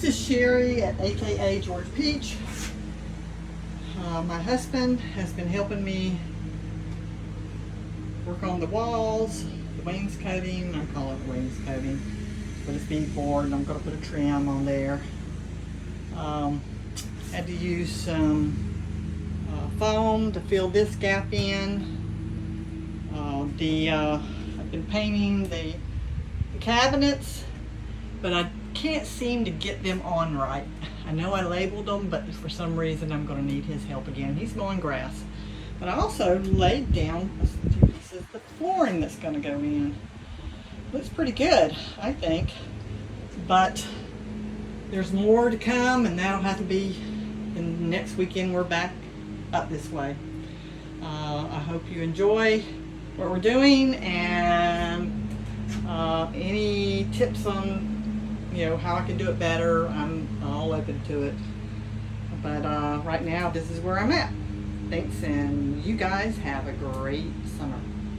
This is Sherry at AKA George Peach. My husband has been helping me work on the walls, the wainscoting. I call it wainscoting, but it's beadboard, and I'm going to put a trim on there. Had to use some foam to fill this gap in. I've been painting the cabinets, but I can't seem to get them on right. I know I labeled them, but for some reason I'm going to need his help again. He's mowing grass. But I also laid down a few pieces of the flooring that's going to go in. Looks pretty good, I think. But there's more to come, and that'll have to be in next weekend. We're back up this way. I hope you enjoy what we're doing, and any tips on how I can do it better, I'm all open to it. But right now, this is where I'm at. Thanks, and you guys have a great summer.